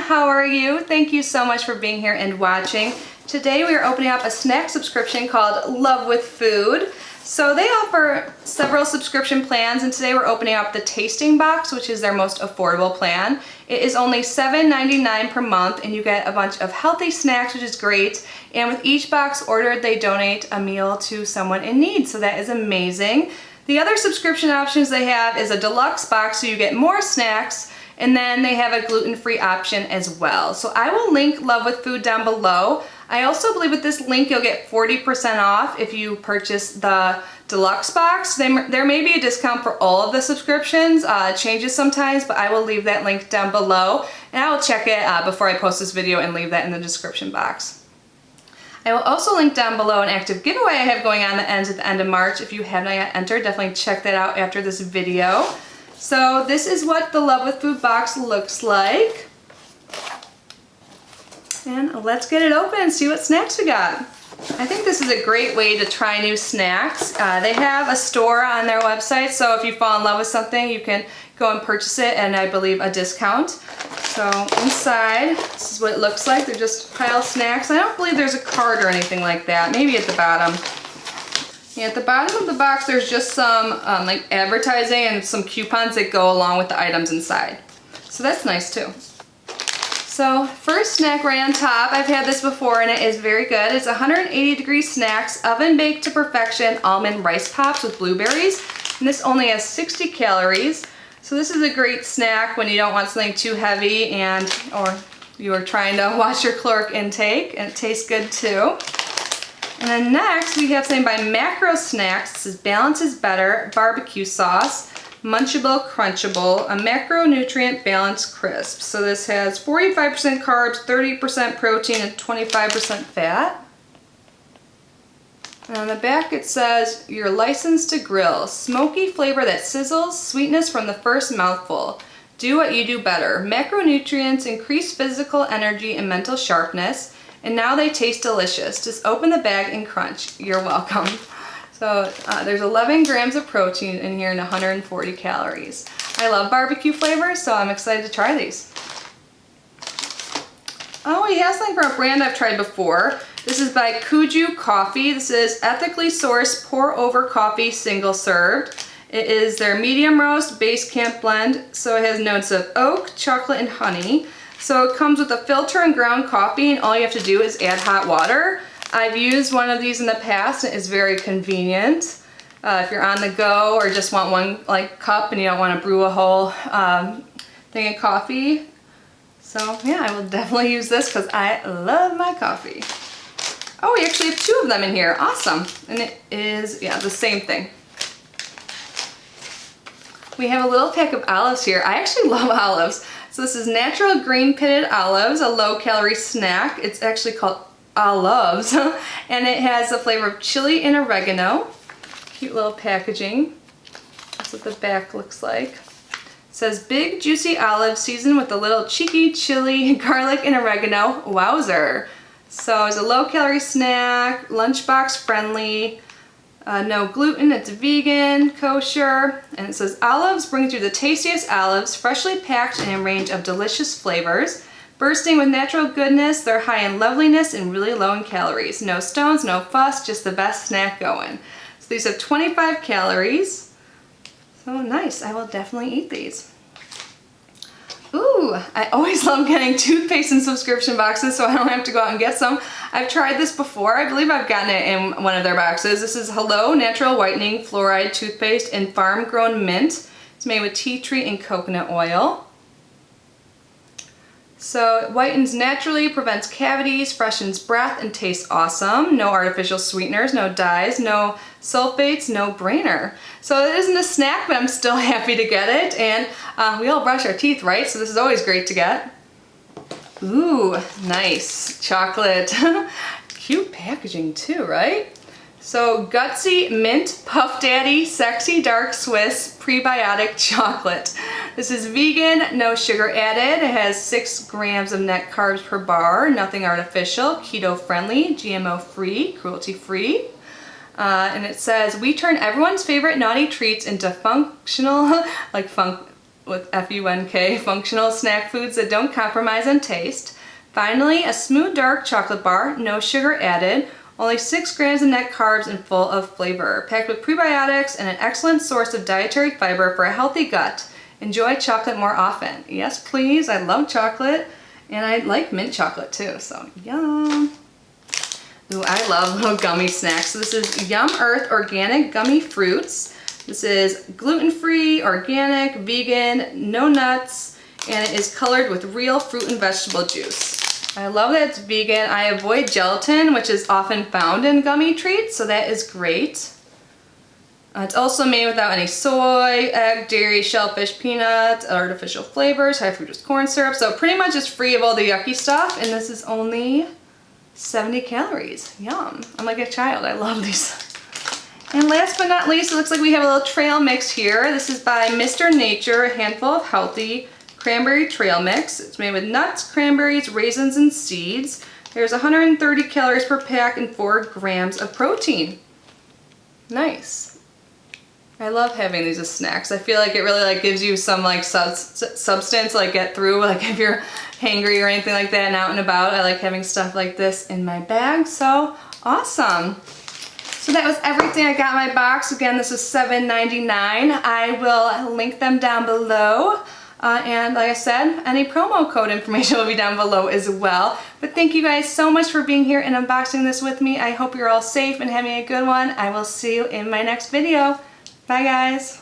how are you? Thank you so much for being here and watching. Today we are opening up a snack subscription called Love with Food. So they offer several subscription plans, and today we're opening up the tasting box, which is their most affordable plan. It is only $7.99 per month, and you get a bunch of healthy snacks, which is great. And with each box ordered, they donate a meal to someone in need, so that is amazing. The other subscription options they have is a deluxe box, so you get more snacks, and then they have a gluten-free option as well. So I will link Love with Food down below. I also believe with this link you'll get 40% off if you purchase the deluxe box. There may be a discount for all of the subscriptions. It changes sometimes, but I will leave that link down below, and I will check it before I post this video and leave that in the description box. I will also link down below an active giveaway I have going on that ends at the end of March. If you have not yet entered, definitely check that out after this video. So this is what the Love with Food box looks like. And let's get it open and see what snacks we got. I think this is a great way to try new snacks. They have a store on their website, so if you fall in love with something, you can go and purchase it, and I believe a discount. So inside, this is what it looks like. They're just pile snacks. I don't believe there's a card or anything like that. Maybe at the bottom. Yeah, at the bottom of the box, there's just some like advertising and some coupons that go along with the items inside. So that's nice too. So first snack right on top, I've had this before and it is very good. It's 180-degree snacks, oven baked to perfection, almond rice pops with blueberries. And this only has 60 calories. So this is a great snack when you don't want something too heavy or you are trying to watch your caloric intake, and it tastes good too. And then next we have something by Macro Snacks. This is Balance is Better barbecue sauce. Munchable Crunchable, a macronutrient balanced crisp. So this has 45% carbs, 30% protein, and 25% fat. And on the back it says, you're licensed to grill. Smoky flavor that sizzles, sweetness from the first mouthful. Do what you do better. Macronutrients increase physical energy and mental sharpness, and now they taste delicious. Just open the bag and crunch. You're welcome. So there's 11 grams of protein in here and 140 calories. I love barbecue flavors, so I'm excited to try these. Oh, he has something from a brand I've tried before. This is by Kuju Coffee. This is ethically sourced pour-over coffee, single served. It is their medium roast base camp blend, so it has notes of oak, chocolate, and honey. So it comes with a filter and ground coffee, and all you have to do is add hot water. I've used one of these in the past, and it's very convenient. If you're on the go or just want one cup and you don't want to brew a whole thing of coffee. So yeah, I will definitely use this because I love my coffee. Oh, we actually have 2 of them in here. Awesome. And it is, yeah, the same thing. We have a little pack of olives here. I actually love olives. So this is natural green pitted olives, a low calorie snack. It's actually called Olives, and it has the flavor of chili and oregano. Cute little packaging. That's what the back looks like. It says big juicy olives seasoned with a little cheeky chili, garlic, and oregano. Wowzer. So it's a low calorie snack, lunchbox friendly, no gluten, it's vegan, kosher, and it says olives brings you the tastiest olives, freshly packed in a range of delicious flavors. Bursting with natural goodness, they're high in loveliness and really low in calories. No stones, no fuss, just the best snack going. So these have 25 calories. So nice, I will definitely eat these. Ooh, I always love getting toothpaste in subscription boxes so I don't have to go out and get some. I've tried this before. I believe I've gotten it in one of their boxes. This is Hello Natural Whitening Fluoride Toothpaste in Farm Grown Mint. It's made with tea tree and coconut oil. So it whitens naturally, prevents cavities, freshens breath, and tastes awesome. No artificial sweeteners, no dyes, no sulfates, no brainer. So it isn't a snack, but I'm still happy to get it. And we all brush our teeth, right? So this is always great to get. Ooh, nice chocolate. Cute packaging too, right? So Gutsy Mint Puff Daddy Sexy Dark Swiss Prebiotic Chocolate. This is vegan, no sugar added. It has 6 grams of net carbs per bar, nothing artificial, keto friendly, GMO free, cruelty free. And it says, we turn everyone's favorite naughty treats into functional, with FUNK, functional snack foods that don't compromise on taste. Finally, a smooth dark chocolate bar, no sugar added, only 6 grams of net carbs and full of flavor. Packed with prebiotics and an excellent source of dietary fiber for a healthy gut. Enjoy chocolate more often. Yes, please. I love chocolate, and I like mint chocolate too, so yum. Ooh, I love little gummy snacks. So this is Yum Earth Organic Gummy Fruits. This is gluten-free, organic, vegan, no nuts, and it is colored with real fruit and vegetable juice. I love that it's vegan. I avoid gelatin, which is often found in gummy treats, so that is great. It's also made without any soy, egg, dairy, shellfish, peanuts, artificial flavors, high fructose corn syrup, so pretty much it's free of all the yucky stuff, and this is only 70 calories. Yum. I'm like a child. I love these. And last but not least, it looks like we have a little trail mix here. This is by Mr. Nature, a handful of healthy cranberry trail mix. It's made with nuts, cranberries, raisins, and seeds. There's 130 calories per pack and 4 grams of protein. Nice. I love having these as snacks. I feel like it really like gives you some like substance like get through, like if you're hangry or anything like that and out and about. I like having stuff like this in my bag, so awesome. So that was everything I got in my box. Again, this was $7.99. I will link them down below. And like I said, any promo code information will be down below as well. But thank you guys so much for being here and unboxing this with me. I hope you're all safe and having a good one. I will see you in my next video. Bye guys.